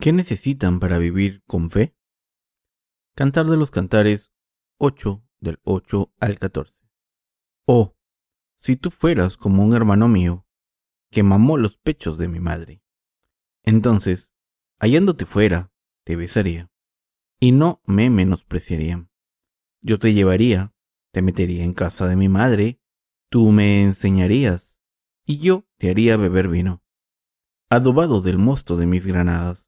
¿Qué necesitan para vivir con fe? Cantar de los Cantares 8 del 8 al 14. Oh, si tú fueras como un hermano mío, que mamó los pechos de mi madre. Entonces, hallándote fuera, te besaría, y no me menospreciarían. Yo te llevaría, te metería en casa de mi madre, tú me enseñarías, y yo te haría beber vino, adobado del mosto de mis granadas.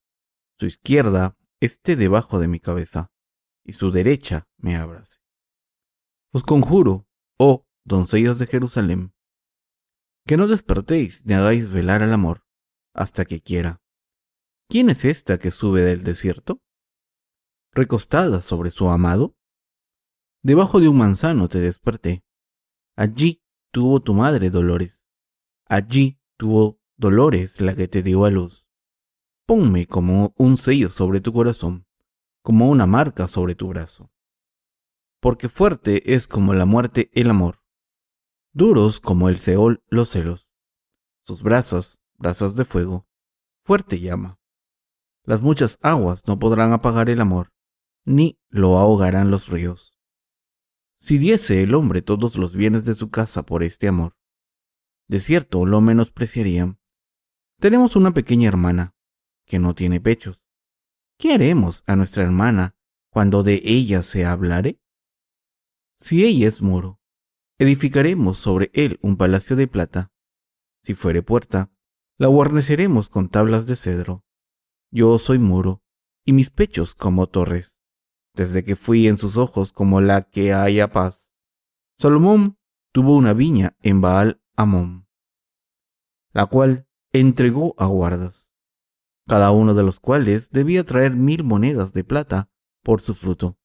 Su izquierda esté debajo de mi cabeza, y su derecha me abrace. Os conjuro, oh doncellas de Jerusalén, que no despertéis ni hagáis velar al amor, hasta que quiera. ¿Quién es esta que sube del desierto? ¿Recostada sobre su amado? Debajo de un manzano te desperté. Allí tuvo tu madre dolores. Allí tuvo dolores la que te dio a luz. Ponme como un sello sobre tu corazón, como una marca sobre tu brazo. Porque fuerte es como la muerte el amor, duros como el Seol los celos. Sus brasas de fuego, fuerte llama. Las muchas aguas no podrán apagar el amor, ni lo ahogarán los ríos. Si diese el hombre todos los bienes de su casa por este amor, de cierto lo menospreciarían. Tenemos una pequeña hermana, que no tiene pechos. ¿Qué haremos a nuestra hermana cuando de ella se hablare? Si ella es muro, edificaremos sobre él un palacio de plata. Si fuere puerta, la guarneceremos con tablas de cedro. Yo soy muro, y mis pechos como torres, desde que fui en sus ojos como la que haya paz. Salomón tuvo una viña en Baal-Hamón, la cual entregó a guardas, cada uno de los cuales debía traer 1000 monedas de plata por su fruto.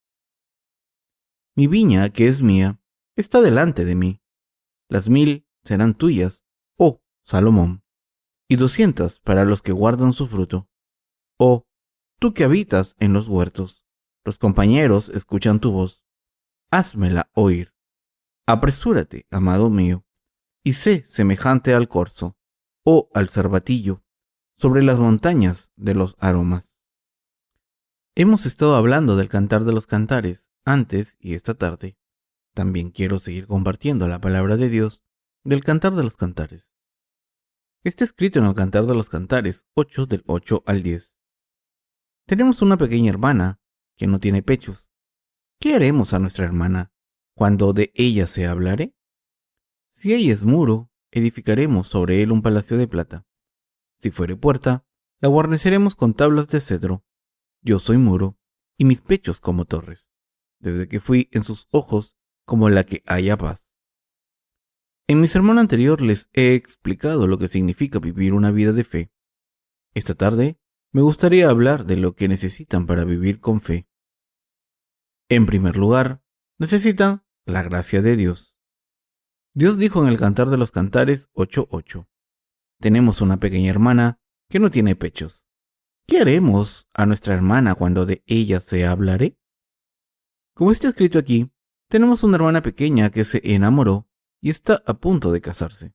Mi viña, que es mía, está delante de mí. Las 1000 serán tuyas, oh Salomón, y 200 para los que guardan su fruto. Oh, tú que habitas en los huertos, los compañeros escuchan tu voz. Házmela oír. Apresúrate, amado mío, y sé semejante al corzo, o al cervatillo, sobre las montañas de los aromas. Hemos estado hablando del Cantar de los Cantares antes y esta tarde. También quiero seguir compartiendo la palabra de Dios del Cantar de los Cantares. Está escrito en el Cantar de los Cantares 8 del 8 al 10. Tenemos una pequeña hermana que no tiene pechos. ¿Qué haremos a nuestra hermana cuando de ella se hablare? Si ella es muro, edificaremos sobre él un palacio de plata. Si fuere puerta, la guarneceremos con tablas de cedro. Yo soy muro, y mis pechos como torres, desde que fui en sus ojos como la que haya paz. En mi sermón anterior les he explicado lo que significa vivir una vida de fe. Esta tarde me gustaría hablar de lo que necesitan para vivir con fe. En primer lugar, necesitan la gracia de Dios. Dios dijo en el Cantar de los Cantares 8:8, tenemos una pequeña hermana que no tiene pechos. ¿Qué haremos a nuestra hermana cuando de ella se hablare? Como está escrito aquí, tenemos una hermana pequeña que se enamoró y está a punto de casarse,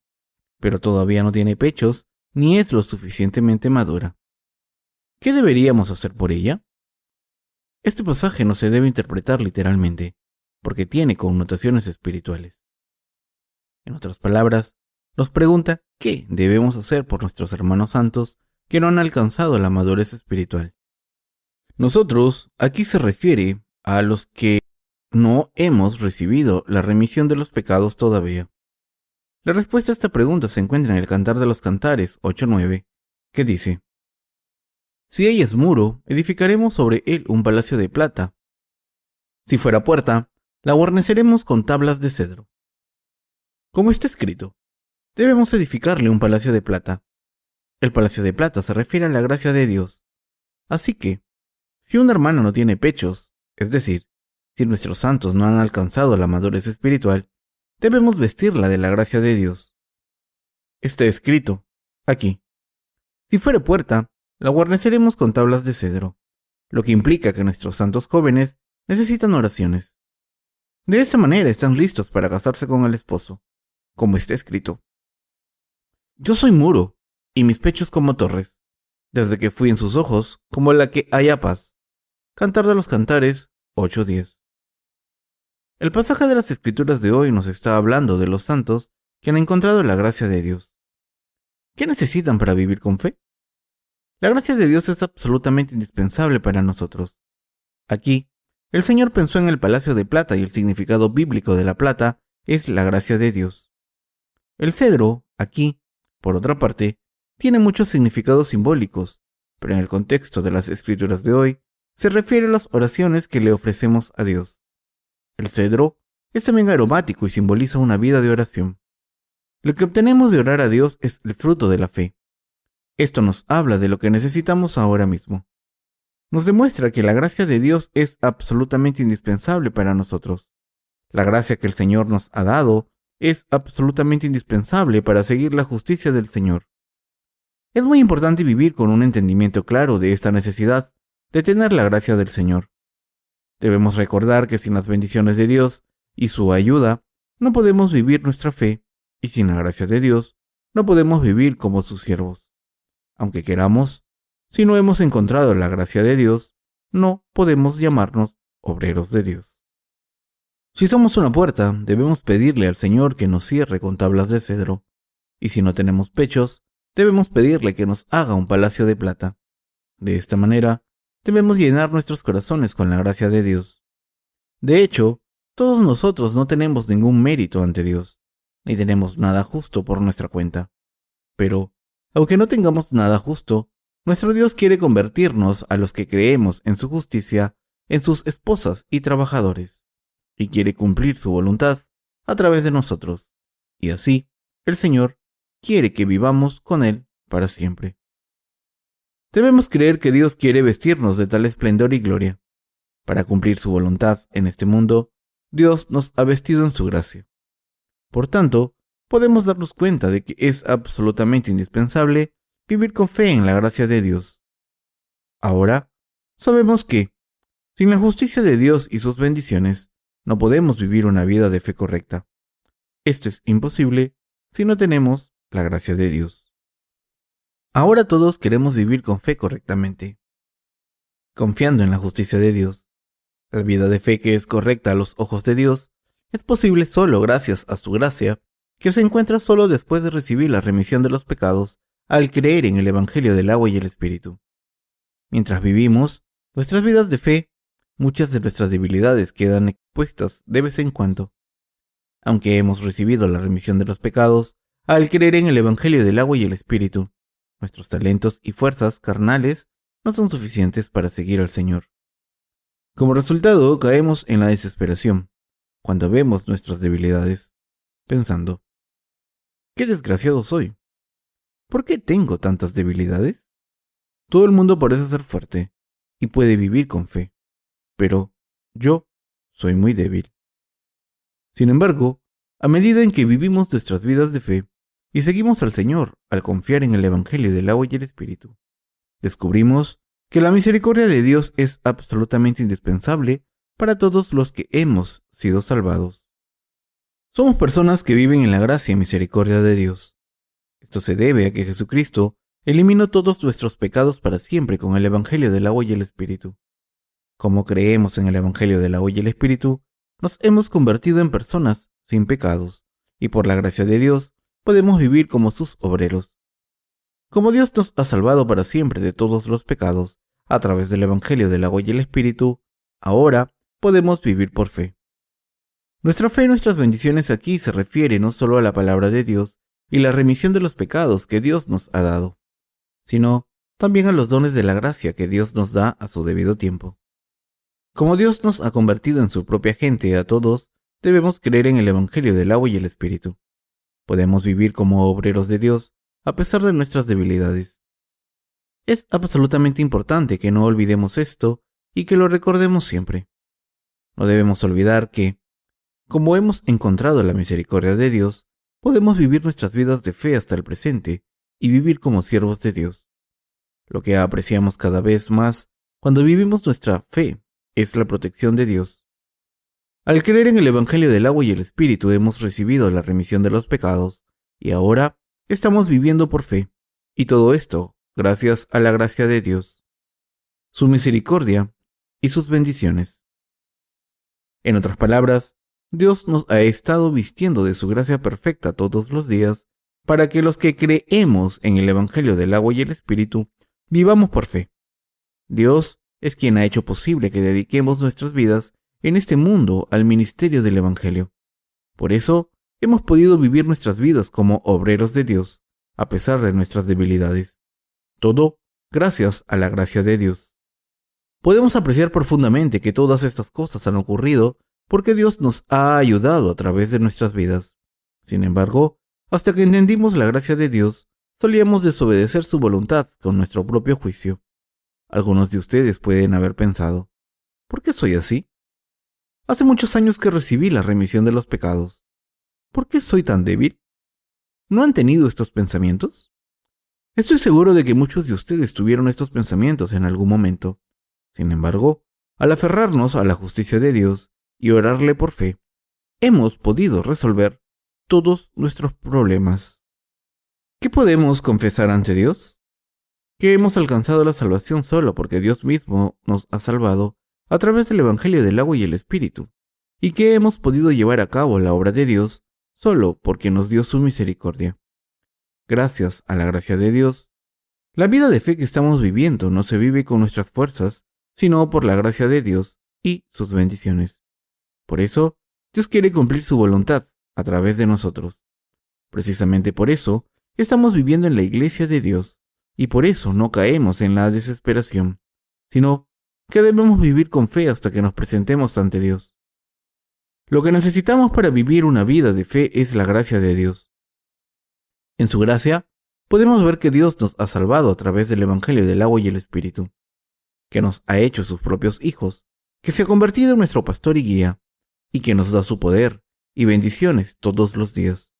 pero todavía no tiene pechos ni es lo suficientemente madura. ¿Qué deberíamos hacer por ella? Este pasaje no se debe interpretar literalmente, porque tiene connotaciones espirituales. En otras palabras, nos pregunta qué debemos hacer por nuestros hermanos santos que no han alcanzado la madurez espiritual. Nosotros aquí se refiere a los que no hemos recibido la remisión de los pecados todavía. La respuesta a esta pregunta se encuentra en el Cantar de los Cantares 8:9, que dice: si ella es muro, edificaremos sobre él un palacio de plata. Si fuera puerta, la guarneceremos con tablas de cedro. Como está escrito, debemos edificarle un palacio de plata. El palacio de plata se refiere a la gracia de Dios. Así que, si una hermana no tiene pechos, es decir, si nuestros santos no han alcanzado la madurez espiritual, debemos vestirla de la gracia de Dios. Está escrito aquí: si fuera puerta, la guarneceremos con tablas de cedro, lo que implica que nuestros santos jóvenes necesitan oraciones. De esta manera están listos para casarse con el esposo, como está escrito: yo soy muro, y mis pechos como torres, desde que fui en sus ojos, como la que haya paz. Cantar de los Cantares 8:10. El pasaje de las Escrituras de hoy nos está hablando de los santos que han encontrado la gracia de Dios. ¿Qué necesitan para vivir con fe? La gracia de Dios es absolutamente indispensable para nosotros. Aquí, el Señor pensó en el palacio de plata y el significado bíblico de la plata es la gracia de Dios. El cedro, aquí, por otra parte, tiene muchos significados simbólicos, pero en el contexto de las Escrituras de hoy, se refiere a las oraciones que le ofrecemos a Dios. El cedro es también aromático y simboliza una vida de oración. Lo que obtenemos de orar a Dios es el fruto de la fe. Esto nos habla de lo que necesitamos ahora mismo. Nos demuestra que la gracia de Dios es absolutamente indispensable para nosotros. La gracia que el Señor nos ha dado es absolutamente indispensable para seguir la justicia del Señor. Es muy importante vivir con un entendimiento claro de esta necesidad de tener la gracia del Señor. Debemos recordar que sin las bendiciones de Dios y su ayuda, no podemos vivir nuestra fe, y sin la gracia de Dios, no podemos vivir como sus siervos. Aunque queramos, si no hemos encontrado la gracia de Dios, no podemos llamarnos obreros de Dios. Si somos una puerta, debemos pedirle al Señor que nos cierre con tablas de cedro, y si no tenemos pechos, debemos pedirle que nos haga un palacio de plata. De esta manera, debemos llenar nuestros corazones con la gracia de Dios. De hecho, todos nosotros no tenemos ningún mérito ante Dios, ni tenemos nada justo por nuestra cuenta. Pero, aunque no tengamos nada justo, nuestro Dios quiere convertirnos a los que creemos en su justicia en sus esposas y trabajadores, y quiere cumplir su voluntad a través de nosotros, y así, el Señor quiere que vivamos con Él para siempre. Debemos creer que Dios quiere vestirnos de tal esplendor y gloria. Para cumplir su voluntad en este mundo, Dios nos ha vestido en su gracia. Por tanto, podemos darnos cuenta de que es absolutamente indispensable vivir con fe en la gracia de Dios. Ahora, sabemos que, sin la justicia de Dios y sus bendiciones, no podemos vivir una vida de fe correcta. Esto es imposible si no tenemos la gracia de Dios. Ahora todos queremos vivir con fe correctamente, confiando en la justicia de Dios. La vida de fe que es correcta a los ojos de Dios es posible solo gracias a su gracia, que se encuentra solo después de recibir la remisión de los pecados al creer en el Evangelio del agua y el Espíritu. Mientras vivimos nuestras vidas de fe, muchas de nuestras debilidades quedan expuestas de vez en cuando. Aunque hemos recibido la remisión de los pecados al creer en el Evangelio del agua y el Espíritu, nuestros talentos y fuerzas carnales no son suficientes para seguir al Señor. Como resultado, caemos en la desesperación cuando vemos nuestras debilidades, pensando, ¡qué desgraciado soy! ¿Por qué tengo tantas debilidades? Todo el mundo parece ser fuerte y puede vivir con fe, pero yo soy muy débil. Sin embargo, a medida en que vivimos nuestras vidas de fe y seguimos al Señor al confiar en el Evangelio del agua y el Espíritu, descubrimos que la misericordia de Dios es absolutamente indispensable para todos los que hemos sido salvados. Somos personas que viven en la gracia y misericordia de Dios. Esto se debe a que Jesucristo eliminó todos nuestros pecados para siempre con el Evangelio del agua y el Espíritu. Como creemos en el Evangelio del agua y el Espíritu, nos hemos convertido en personas sin pecados, y por la gracia de Dios podemos vivir como sus obreros. Como Dios nos ha salvado para siempre de todos los pecados a través del Evangelio del agua y el Espíritu, ahora podemos vivir por fe. Nuestra fe y nuestras bendiciones aquí se refiere no solo a la palabra de Dios y la remisión de los pecados que Dios nos ha dado, sino también a los dones de la gracia que Dios nos da a su debido tiempo. Como Dios nos ha convertido en su propia gente a todos, debemos creer en el Evangelio del agua y el Espíritu. Podemos vivir como obreros de Dios a pesar de nuestras debilidades. Es absolutamente importante que no olvidemos esto y que lo recordemos siempre. No debemos olvidar que, como hemos encontrado la misericordia de Dios, podemos vivir nuestras vidas de fe hasta el presente y vivir como siervos de Dios. Lo que apreciamos cada vez más cuando vivimos nuestra fe es la protección de Dios. Al creer en el Evangelio del agua y el Espíritu hemos recibido la remisión de los pecados y ahora estamos viviendo por fe, y todo esto gracias a la gracia de Dios, su misericordia y sus bendiciones. En otras palabras, Dios nos ha estado vistiendo de su gracia perfecta todos los días para que los que creemos en el Evangelio del agua y el Espíritu vivamos por fe. Dios es quien ha hecho posible que dediquemos nuestras vidas en este mundo al ministerio del Evangelio. Por eso, hemos podido vivir nuestras vidas como obreros de Dios, a pesar de nuestras debilidades. Todo gracias a la gracia de Dios. Podemos apreciar profundamente que todas estas cosas han ocurrido porque Dios nos ha ayudado a través de nuestras vidas. Sin embargo, hasta que entendimos la gracia de Dios, solíamos desobedecer su voluntad con nuestro propio juicio. Algunos de ustedes pueden haber pensado, ¿por qué soy así? Hace muchos años que recibí la remisión de los pecados. ¿Por qué soy tan débil? ¿No han tenido estos pensamientos? Estoy seguro de que muchos de ustedes tuvieron estos pensamientos en algún momento. Sin embargo, al aferrarnos a la justicia de Dios y orarle por fe, hemos podido resolver todos nuestros problemas. ¿Qué podemos confesar ante Dios? Que hemos alcanzado la salvación solo porque Dios mismo nos ha salvado a través del Evangelio del agua y el Espíritu, y que hemos podido llevar a cabo la obra de Dios solo porque nos dio su misericordia. Gracias a la gracia de Dios, la vida de fe que estamos viviendo no se vive con nuestras fuerzas, sino por la gracia de Dios y sus bendiciones. Por eso, Dios quiere cumplir su voluntad a través de nosotros. Precisamente por eso, estamos viviendo en la iglesia de Dios, y por eso no caemos en la desesperación, sino que debemos vivir con fe hasta que nos presentemos ante Dios. Lo que necesitamos para vivir una vida de fe es la gracia de Dios. En su gracia, podemos ver que Dios nos ha salvado a través del Evangelio del agua y el Espíritu, que nos ha hecho sus propios hijos, que se ha convertido en nuestro pastor y guía, y que nos da su poder y bendiciones todos los días.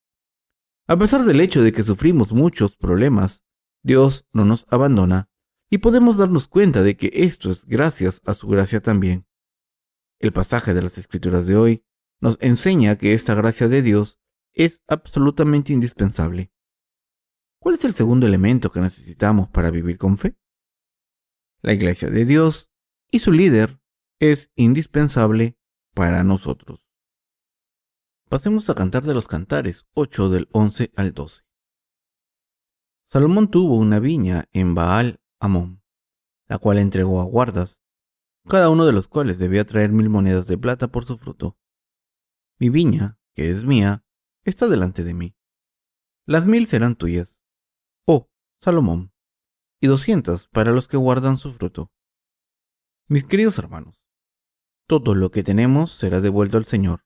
A pesar del hecho de que sufrimos muchos problemas, Dios no nos abandona, y podemos darnos cuenta de que esto es gracias a su gracia también. El pasaje de las Escrituras de hoy nos enseña que esta gracia de Dios es absolutamente indispensable. ¿Cuál es el segundo elemento que necesitamos para vivir con fe? La iglesia de Dios y su líder es indispensable para nosotros. Pasemos a Cantar de los Cantares 8 del 11 al 12. Salomón tuvo una viña en Baal Amón, la cual entregó a guardas, cada uno de los cuales debía traer 1000 monedas de plata por su fruto. Mi viña, que es mía, está delante de mí. Las 1000 serán tuyas, oh Salomón, y 200 para los que guardan su fruto. Mis queridos hermanos, todo lo que tenemos será devuelto al Señor.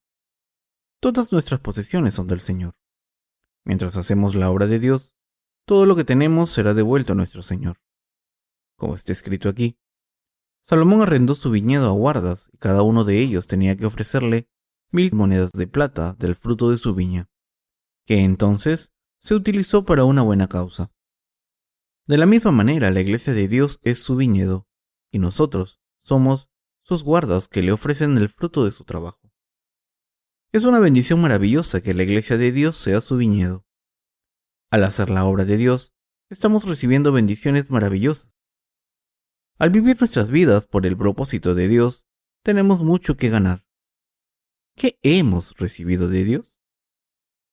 Todas nuestras posesiones son del Señor. Mientras hacemos la obra de Dios, todo lo que tenemos será devuelto a nuestro Señor. Como está escrito aquí, Salomón arrendó su viñedo a guardas y cada uno de ellos tenía que ofrecerle 1000 monedas de plata del fruto de su viña, que entonces se utilizó para una buena causa. De la misma manera, la iglesia de Dios es su viñedo, y nosotros somos sus guardas que le ofrecen el fruto de su trabajo. Es una bendición maravillosa que la iglesia de Dios sea su viñedo. Al hacer la obra de Dios, estamos recibiendo bendiciones maravillosas. Al vivir nuestras vidas por el propósito de Dios, tenemos mucho que ganar. ¿Qué hemos recibido de Dios?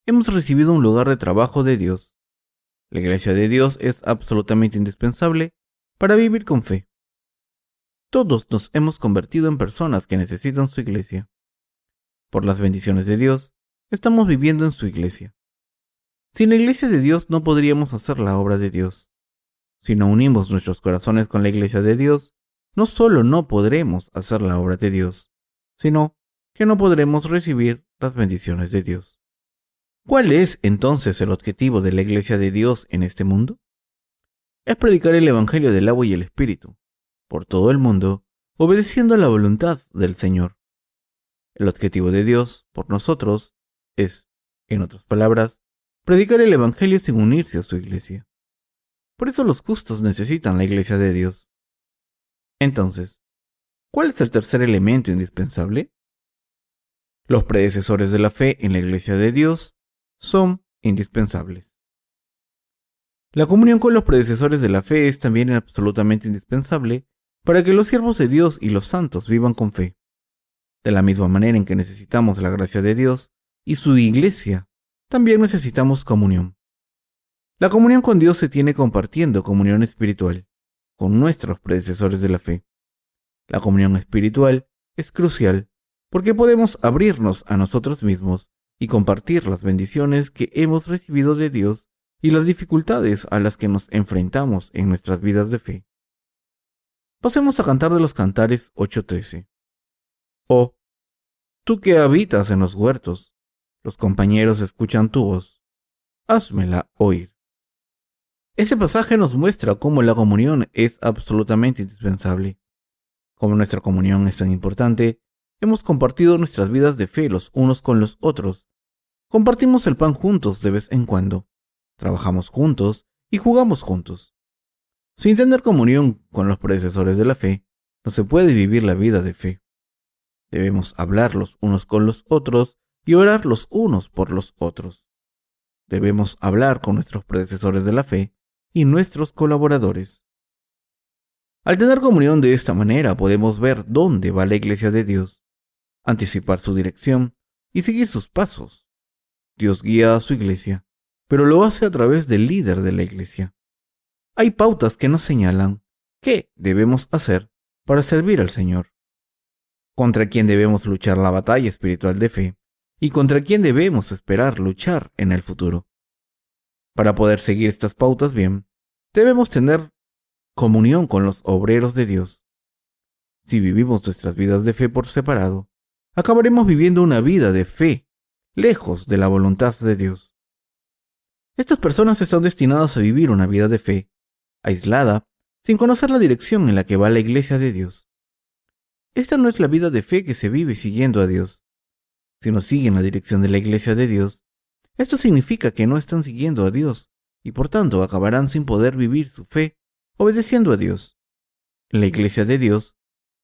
Hemos recibido un lugar de trabajo de Dios. La iglesia de Dios es absolutamente indispensable para vivir con fe. Todos nos hemos convertido en personas que necesitan su iglesia. Por las bendiciones de Dios, estamos viviendo en su iglesia. Sin la iglesia de Dios no podríamos hacer la obra de Dios. Si no unimos nuestros corazones con la iglesia de Dios, no solo no podremos hacer la obra de Dios, sino que no podremos recibir las bendiciones de Dios. ¿Cuál es entonces el objetivo de la iglesia de Dios en este mundo? Es predicar el Evangelio del agua y el Espíritu, por todo el mundo, obedeciendo a la voluntad del Señor. El objetivo de Dios por nosotros es, en otras palabras, predicar el Evangelio sin unirse a su iglesia. Por eso los justos necesitan la iglesia de Dios. Entonces, ¿cuál es el tercer elemento indispensable? Los predecesores de la fe en la iglesia de Dios son indispensables. La comunión con los predecesores de la fe es también absolutamente indispensable para que los siervos de Dios y los santos vivan con fe. De la misma manera en que necesitamos la gracia de Dios y su iglesia, también necesitamos comunión. La comunión con Dios se tiene compartiendo comunión espiritual con nuestros predecesores de la fe. La comunión espiritual es crucial porque podemos abrirnos a nosotros mismos y compartir las bendiciones que hemos recibido de Dios y las dificultades a las que nos enfrentamos en nuestras vidas de fe. Pasemos a Cantar de los Cantares 8:13. Oh, tú que habitas en los huertos, los compañeros escuchan tu voz, házmela oír. Este pasaje nos muestra cómo la comunión es absolutamente indispensable. Como nuestra comunión es tan importante, hemos compartido nuestras vidas de fe los unos con los otros. Compartimos el pan juntos de vez en cuando, trabajamos juntos y jugamos juntos. Sin tener comunión con los predecesores de la fe, no se puede vivir la vida de fe. Debemos hablar los unos con los otros y orar los unos por los otros. Debemos hablar con nuestros predecesores de la fe y nuestros colaboradores. Al tener comunión de esta manera podemos ver dónde va la iglesia de Dios, anticipar su dirección y seguir sus pasos. Dios guía a su iglesia, pero lo hace a través del líder de la iglesia. Hay pautas que nos señalan qué debemos hacer para servir al Señor, contra quién debemos luchar la batalla espiritual de fe y contra quién debemos esperar luchar en el futuro. Para poder seguir estas pautas bien, debemos tener comunión con los obreros de Dios. Si vivimos nuestras vidas de fe por separado, acabaremos viviendo una vida de fe lejos de la voluntad de Dios. Estas personas están destinadas a vivir una vida de fe, aislada, sin conocer la dirección en la que va la iglesia de Dios. Esta no es la vida de fe que se vive siguiendo a Dios. Si no siguen la dirección de la iglesia de Dios, esto significa que no están siguiendo a Dios y por tanto acabarán sin poder vivir su fe obedeciendo a Dios. En la iglesia de Dios,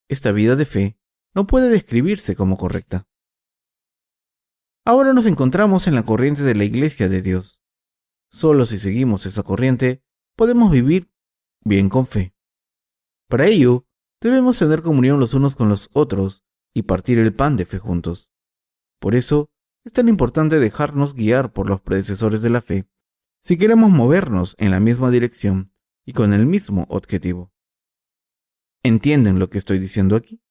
esta vida de fe no puede describirse como correcta. Ahora nos encontramos en la corriente de la iglesia de Dios. Solo si seguimos esa corriente, podemos vivir bien con fe. Para ello, debemos tener comunión los unos con los otros y partir el pan de fe juntos. Por eso, es tan importante dejarnos guiar por los predecesores de la fe si queremos movernos en la misma dirección y con el mismo objetivo. ¿Entienden lo que estoy diciendo aquí?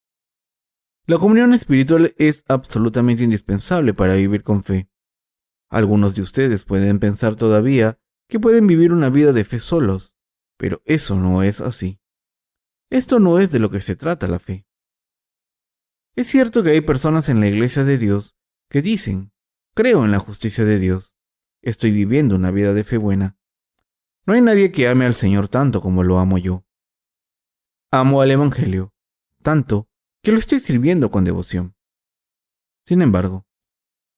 La comunión espiritual es absolutamente indispensable para vivir con fe. Algunos de ustedes pueden pensar todavía que pueden vivir una vida de fe solos, pero eso no es así. Esto no es de lo que se trata la fe. Es cierto que hay personas en la iglesia de Dios que dicen, creo en la justicia de Dios, estoy viviendo una vida de fe buena. No hay nadie que ame al Señor tanto como lo amo yo. Amo al Evangelio, tanto que lo estoy sirviendo con devoción. Sin embargo,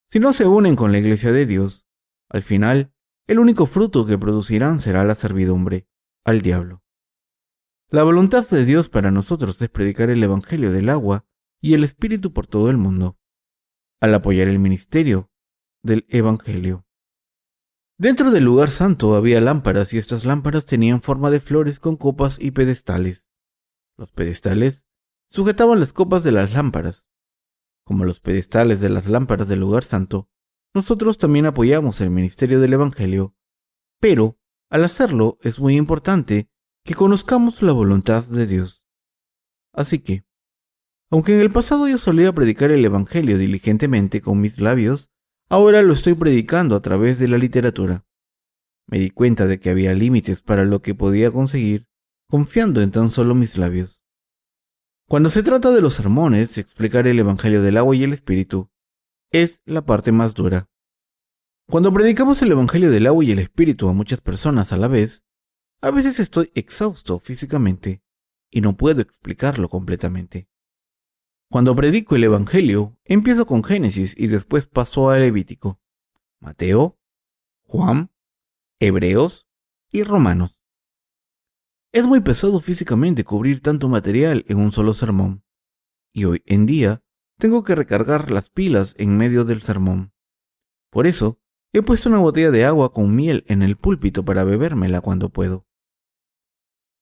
si no se unen con la iglesia de Dios, al final, el único fruto que producirán será la servidumbre al diablo. La voluntad de Dios para nosotros es predicar el Evangelio del agua y el Espíritu por todo el mundo, al apoyar el ministerio del Evangelio. Dentro del lugar santo había lámparas y estas lámparas tenían forma de flores con copas y pedestales. Los pedestales sujetaban las copas de las lámparas. Como los pedestales de las lámparas del lugar santo, nosotros también apoyamos el ministerio del Evangelio, pero al hacerlo es muy importante que conozcamos la voluntad de Dios. Así que, aunque en el pasado yo solía predicar el Evangelio diligentemente con mis labios, ahora lo estoy predicando a través de la literatura. Me di cuenta de que había límites para lo que podía conseguir confiando en tan solo mis labios. Cuando se trata de los sermones, explicar el Evangelio del agua y el Espíritu es la parte más dura. Cuando predicamos el Evangelio del agua y el Espíritu a muchas personas a la vez, a veces estoy exhausto físicamente y no puedo explicarlo completamente. Cuando predico el Evangelio, empiezo con Génesis y después paso a Levítico, Mateo, Juan, Hebreos y Romanos. Es muy pesado físicamente cubrir tanto material en un solo sermón, y hoy en día tengo que recargar las pilas en medio del sermón. Por eso, He puesto una botella de agua con miel en el púlpito para bebérmela cuando puedo.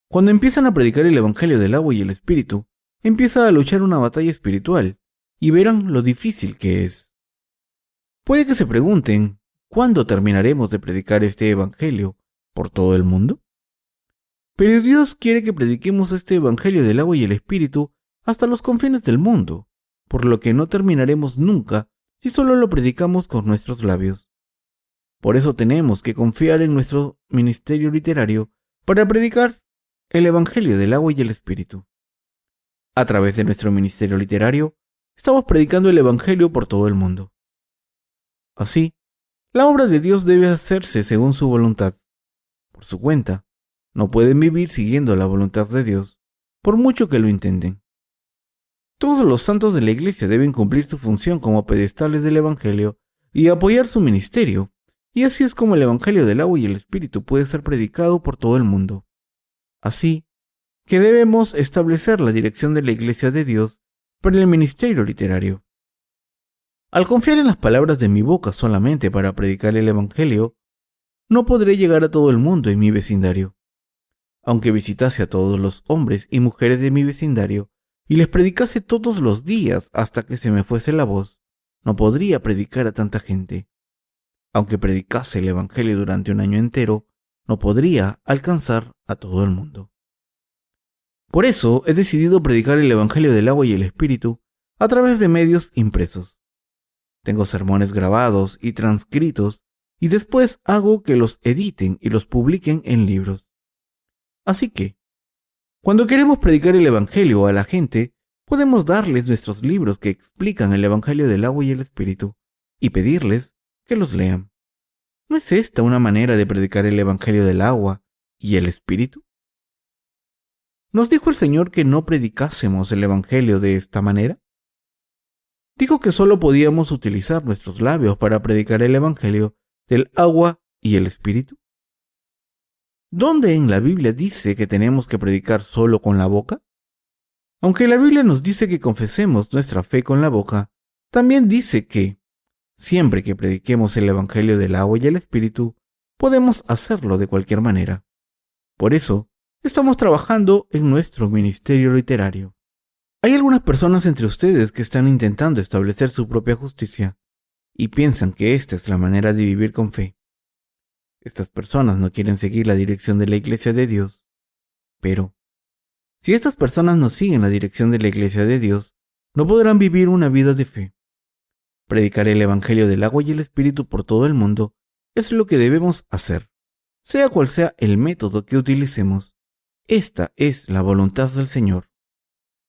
Cuando empiezan a predicar el Evangelio del agua y el Espíritu, empieza a luchar una batalla espiritual y verán lo difícil que es. Puede que se pregunten, ¿cuándo terminaremos de predicar este Evangelio por todo el mundo? Pero Dios quiere que prediquemos este Evangelio del agua y el Espíritu hasta los confines del mundo, por lo que no terminaremos nunca si solo lo predicamos con nuestros labios. Por eso tenemos que confiar en nuestro ministerio literario para predicar el Evangelio del agua y el Espíritu. A través de nuestro ministerio literario, estamos predicando el Evangelio por todo el mundo. Así, la obra de Dios debe hacerse según su voluntad. Por su cuenta, no pueden vivir siguiendo la voluntad de Dios, por mucho que lo intenten. Todos los santos de la Iglesia deben cumplir su función como pedestales del Evangelio y apoyar su ministerio, y así es como el Evangelio del agua y el Espíritu puede ser predicado por todo el mundo. Así que debemos establecer la dirección de la Iglesia de Dios para el ministerio literario. Al confiar en las palabras de mi boca solamente para predicar el Evangelio, no podré llegar a todo el mundo en mi vecindario. Aunque visitase a todos los hombres y mujeres de mi vecindario y les predicase todos los días hasta que se me fuese la voz, no podría predicar a tanta gente. Aunque predicase el Evangelio durante un año entero, no podría alcanzar a todo el mundo. Por eso he decidido predicar el Evangelio del agua y el Espíritu a través de medios impresos. Tengo sermones grabados y transcritos y después hago que los editen y los publiquen en libros. Así que, cuando queremos predicar el Evangelio a la gente, podemos darles nuestros libros que explican el Evangelio del agua y el Espíritu y pedirles que los lean. ¿No es esta una manera de predicar el Evangelio del agua y el Espíritu? ¿Nos dijo el Señor que no predicásemos el Evangelio de esta manera? Dijo que solo podíamos utilizar nuestros labios para predicar el Evangelio del agua y el Espíritu. ¿Dónde en la Biblia dice que tenemos que predicar solo con la boca? Aunque la Biblia nos dice que confesemos nuestra fe con la boca, también dice que, siempre que prediquemos el Evangelio del agua y el Espíritu, podemos hacerlo de cualquier manera. Por eso, estamos trabajando en nuestro ministerio literario. Hay algunas personas entre ustedes que están intentando establecer su propia justicia y piensan que esta es la manera de vivir con fe. Estas personas no quieren seguir la dirección de la Iglesia de Dios. Pero, si estas personas no siguen la dirección de la Iglesia de Dios, no podrán vivir una vida de fe. Predicar el Evangelio del agua y el Espíritu por todo el mundo es lo que debemos hacer, sea cual sea el método que utilicemos. Esta es la voluntad del Señor.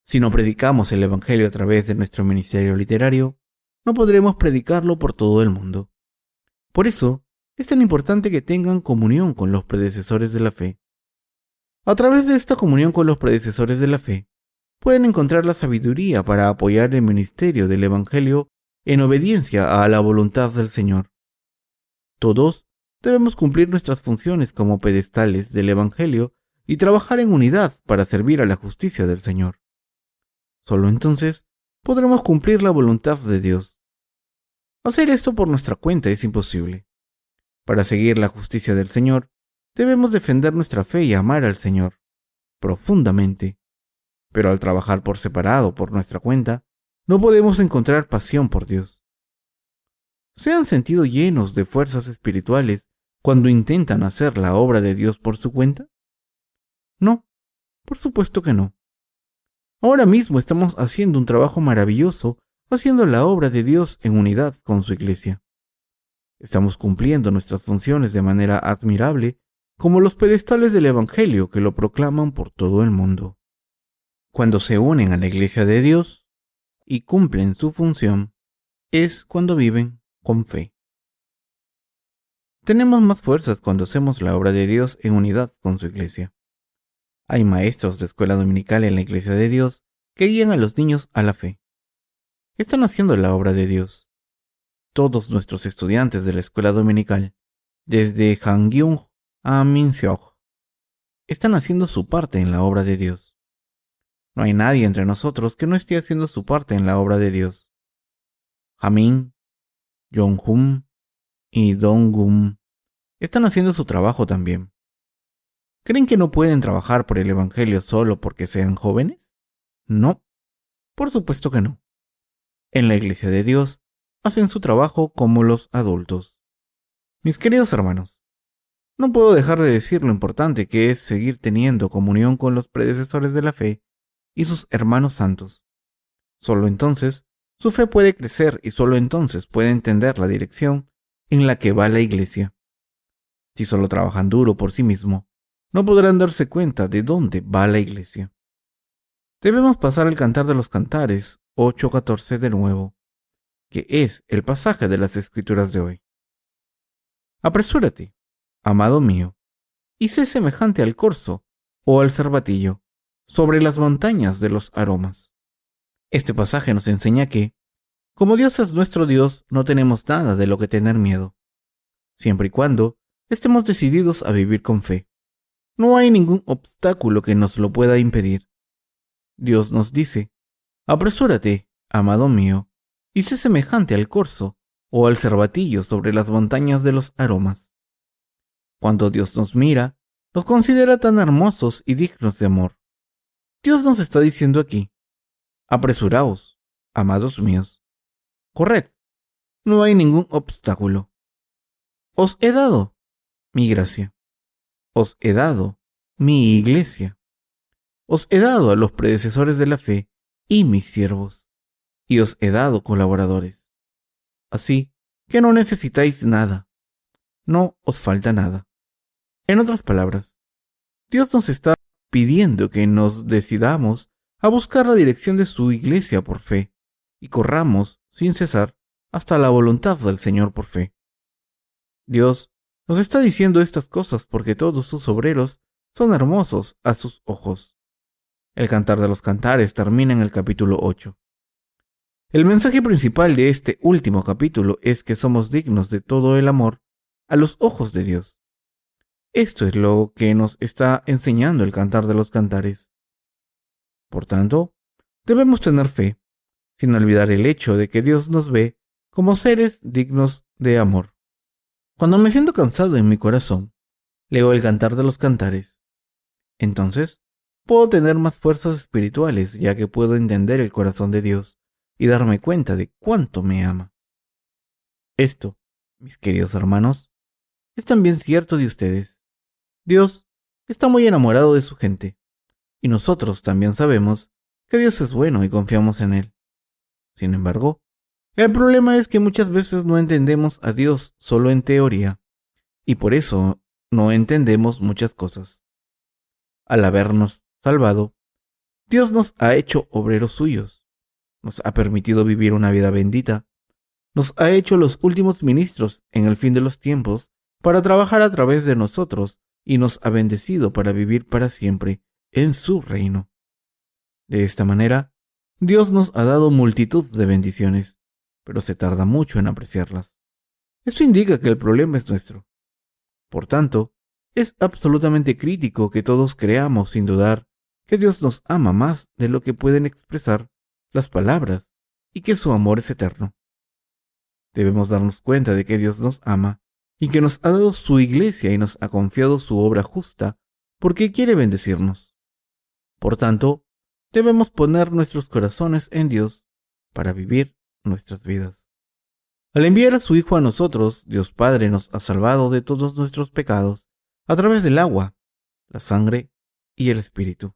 Si no predicamos el Evangelio a través de nuestro ministerio literario, no podremos predicarlo por todo el mundo. Por eso, es tan importante que tengan comunión con los predecesores de la fe. A través de esta comunión con los predecesores de la fe, pueden encontrar la sabiduría para apoyar el ministerio del Evangelio en obediencia a la voluntad del Señor. Todos debemos cumplir nuestras funciones como pedestales del Evangelio y trabajar en unidad para servir a la justicia del Señor. Solo entonces podremos cumplir la voluntad de Dios. Hacer esto por nuestra cuenta es imposible. Para seguir la justicia del Señor, debemos defender nuestra fe y amar al Señor profundamente. Pero al trabajar por separado por nuestra cuenta, no podemos encontrar pasión por Dios. ¿Se han sentido llenos de fuerzas espirituales cuando intentan hacer la obra de Dios por su cuenta? No, por supuesto que no. Ahora mismo estamos haciendo un trabajo maravilloso, haciendo la obra de Dios en unidad con su Iglesia. Estamos cumpliendo nuestras funciones de manera admirable, como los pedestales del Evangelio que lo proclaman por todo el mundo. Cuando se unen a la Iglesia de Dios y cumplen su función, es cuando viven con fe. Tenemos más fuerzas cuando hacemos la obra de Dios en unidad con su Iglesia. Hay maestros de escuela dominical en la Iglesia de Dios que guían a los niños a la fe. Están haciendo la obra de Dios. Todos nuestros estudiantes de la escuela dominical, desde Hangyung a Minseok, están haciendo su parte en la obra de Dios. No hay nadie entre nosotros que no esté haciendo su parte en la obra de Dios. Jamin, Jonghum, y Dong-gun están haciendo su trabajo también. ¿Creen que no pueden trabajar por el Evangelio solo porque sean jóvenes? No, por supuesto que no. En la Iglesia de Dios hacen su trabajo como los adultos. Mis queridos hermanos, no puedo dejar de decir lo importante que es seguir teniendo comunión con los predecesores de la fe y sus hermanos santos. Solo entonces su fe puede crecer y solo entonces puede entender la dirección en la que va la Iglesia. Si solo trabajan duro por sí mismo, no podrán darse cuenta de dónde va la Iglesia. Debemos pasar al Cantar de los Cantares 8:14 de nuevo, que es el pasaje de las Escrituras de hoy. Apresúrate, amado mío, y sé semejante al corzo o al cervatillo sobre las montañas de los aromas. Este pasaje nos enseña que, como Dios es nuestro Dios, no tenemos nada de lo que tener miedo, siempre y cuando estemos decididos a vivir con fe. No hay ningún obstáculo que nos lo pueda impedir. Dios nos dice: apresúrate, amado mío, y sé semejante al corzo o al cervatillo sobre las montañas de los aromas. Cuando Dios nos mira, nos considera tan hermosos y dignos de amor. Dios nos está diciendo aquí: apresuraos, amados míos, corred, no hay ningún obstáculo. Os he dado mi gracia, os he dado mi iglesia, os he dado a los predecesores de la fe y mis siervos, y os he dado colaboradores. Así que no necesitáis nada, no os falta nada. En otras palabras, Dios nos está pidiendo que nos decidamos a buscar la dirección de su iglesia por fe y corramos sin cesar hasta la voluntad del Señor por fe. Dios nos está diciendo estas cosas porque todos sus obreros son hermosos a sus ojos. El Cantar de los Cantares termina en el capítulo 8. El mensaje principal de este último capítulo es que somos dignos de todo el amor a los ojos de Dios. Esto es lo que nos está enseñando el Cantar de los Cantares. Por tanto, debemos tener fe, sin olvidar el hecho de que Dios nos ve como seres dignos de amor. Cuando me siento cansado en mi corazón, leo el Cantar de los Cantares. Entonces, puedo tener más fuerzas espirituales, ya que puedo entender el corazón de Dios y darme cuenta de cuánto me ama. Esto, mis queridos hermanos, es también cierto de ustedes. Dios está muy enamorado de su gente, y nosotros también sabemos que Dios es bueno y confiamos en Él. Sin embargo, el problema es que muchas veces no entendemos a Dios solo en teoría, y por eso no entendemos muchas cosas. Al habernos salvado, Dios nos ha hecho obreros suyos, nos ha permitido vivir una vida bendita, nos ha hecho los últimos ministros en el fin de los tiempos para trabajar a través de nosotros y nos ha bendecido para vivir para siempre en su reino. De esta manera, Dios nos ha dado multitud de bendiciones, pero se tarda mucho en apreciarlas. Esto indica que el problema es nuestro. Por tanto, es absolutamente crítico que todos creamos sin dudar que Dios nos ama más de lo que pueden expresar las palabras y que su amor es eterno. Debemos darnos cuenta de que Dios nos ama y que nos ha dado su iglesia y nos ha confiado su obra justa porque quiere bendecirnos. Por tanto, debemos poner nuestros corazones en Dios para vivir nuestras vidas. Al enviar a su Hijo a nosotros, Dios Padre nos ha salvado de todos nuestros pecados a través del agua, la sangre y el Espíritu.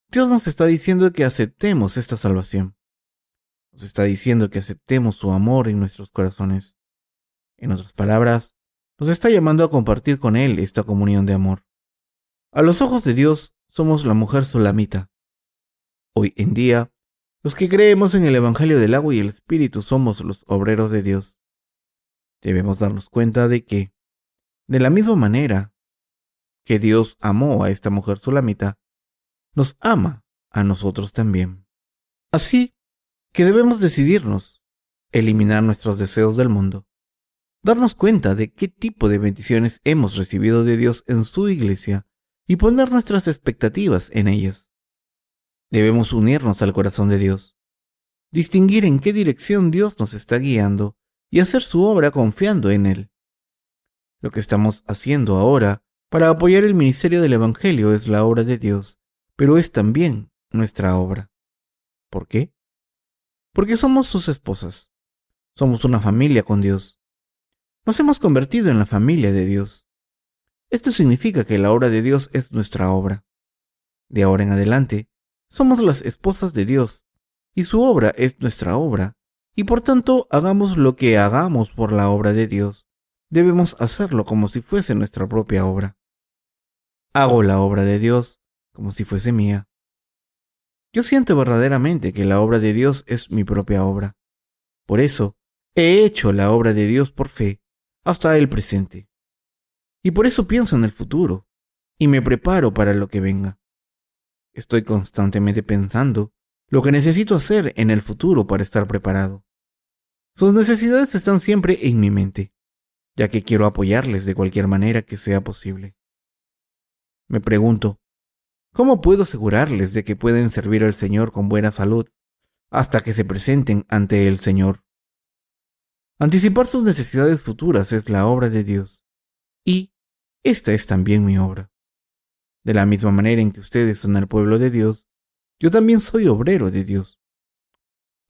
Dios nos está diciendo que aceptemos esta salvación. Nos está diciendo que aceptemos su amor en nuestros corazones. En otras palabras, nos está llamando a compartir con Él esta comunión de amor. A los ojos de Dios somos la mujer sulamita. Hoy en día, los que creemos en el Evangelio del agua y el Espíritu somos los obreros de Dios. Debemos darnos cuenta de que, de la misma manera que Dios amó a esta mujer sulamita, nos ama a nosotros también. Así que debemos decidirnos, eliminar nuestros deseos del mundo, darnos cuenta de qué tipo de bendiciones hemos recibido de Dios en su iglesia y poner nuestras expectativas en ellas. Debemos unirnos al corazón de Dios, distinguir en qué dirección Dios nos está guiando y hacer su obra confiando en Él. Lo que estamos haciendo ahora para apoyar el ministerio del Evangelio es la obra de Dios, pero es también nuestra obra. ¿Por qué? Porque somos sus esposas. Somos una familia con Dios. Nos hemos convertido en la familia de Dios. Esto significa que la obra de Dios es nuestra obra. De ahora en adelante, somos las esposas de Dios, y su obra es nuestra obra, y por tanto hagamos lo que hagamos por la obra de Dios. Debemos hacerlo como si fuese nuestra propia obra. Hago la obra de Dios como si fuese mía. Yo siento verdaderamente que la obra de Dios es mi propia obra. Por eso, he hecho la obra de Dios por fe hasta el presente. Y por eso pienso en el futuro, y me preparo para lo que venga. Estoy constantemente pensando lo que necesito hacer en el futuro para estar preparado. Sus necesidades están siempre en mi mente, ya que quiero apoyarles de cualquier manera que sea posible. Me pregunto, ¿cómo puedo asegurarles de que pueden servir al Señor con buena salud hasta que se presenten ante el Señor? Anticipar sus necesidades futuras es la obra de Dios, y esta es también mi obra. De la misma manera en que ustedes son el pueblo de Dios, yo también soy obrero de Dios.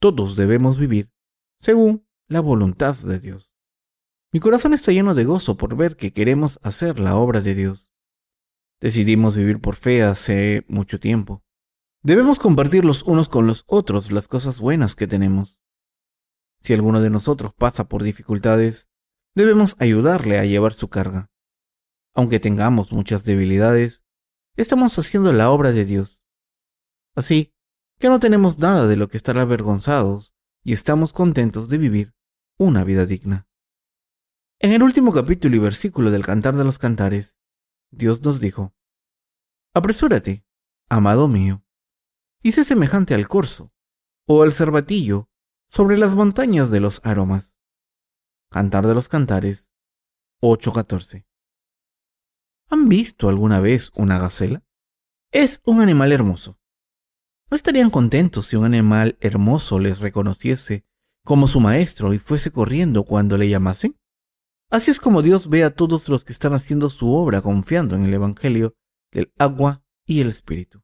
Todos debemos vivir según la voluntad de Dios. Mi corazón está lleno de gozo por ver que queremos hacer la obra de Dios. Decidimos vivir por fe hace mucho tiempo. Debemos compartir los unos con los otros las cosas buenas que tenemos. Si alguno de nosotros pasa por dificultades, debemos ayudarle a llevar su carga. Aunque tengamos muchas debilidades, estamos haciendo la obra de Dios. Así que no tenemos nada de lo que estar avergonzados y estamos contentos de vivir una vida digna. En el último capítulo y versículo del Cantar de los Cantares, Dios nos dijo: apresúrate, amado mío, y sé semejante al corzo o al cervatillo sobre las montañas de los aromas. Cantar de los Cantares 8:14. ¿Han visto alguna vez una gacela? Es un animal hermoso. ¿No estarían contentos si un animal hermoso les reconociese como su maestro y fuese corriendo cuando le llamasen? Así es como Dios ve a todos los que están haciendo su obra confiando en el Evangelio del agua y el Espíritu.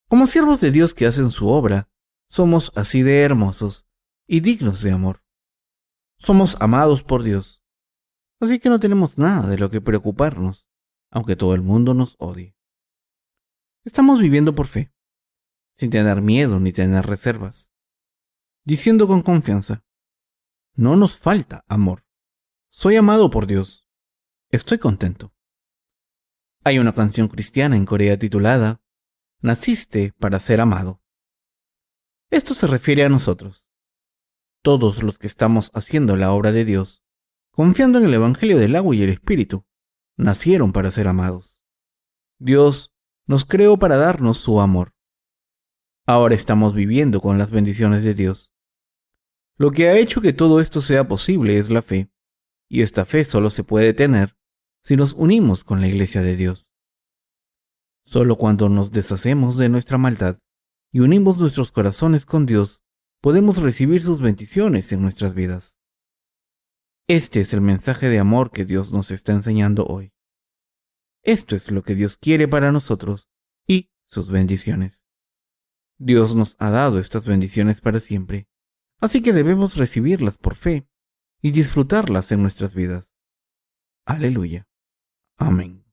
Como siervos de Dios que hacen su obra, somos así de hermosos y dignos de amor. Somos amados por Dios, así que no tenemos nada de lo que preocuparnos, aunque todo el mundo nos odie. Estamos viviendo por fe, sin tener miedo ni tener reservas, diciendo con confianza: no nos falta amor. Soy amado por Dios. Estoy contento. Hay una canción cristiana en Corea titulada Naciste para ser amado. Esto se refiere a nosotros, todos los que estamos haciendo la obra de Dios, confiando en el Evangelio del agua y el Espíritu, nacieron para ser amados. Dios nos creó para darnos su amor. Ahora estamos viviendo con las bendiciones de Dios. Lo que ha hecho que todo esto sea posible es la fe, y esta fe solo se puede tener si nos unimos con la Iglesia de Dios. Solo cuando nos deshacemos de nuestra maldad y unimos nuestros corazones con Dios, podemos recibir sus bendiciones en nuestras vidas. Este es el mensaje de amor que Dios nos está enseñando hoy. Esto es lo que Dios quiere para nosotros y sus bendiciones. Dios nos ha dado estas bendiciones para siempre, así que debemos recibirlas por fe y disfrutarlas en nuestras vidas. Aleluya. Amén.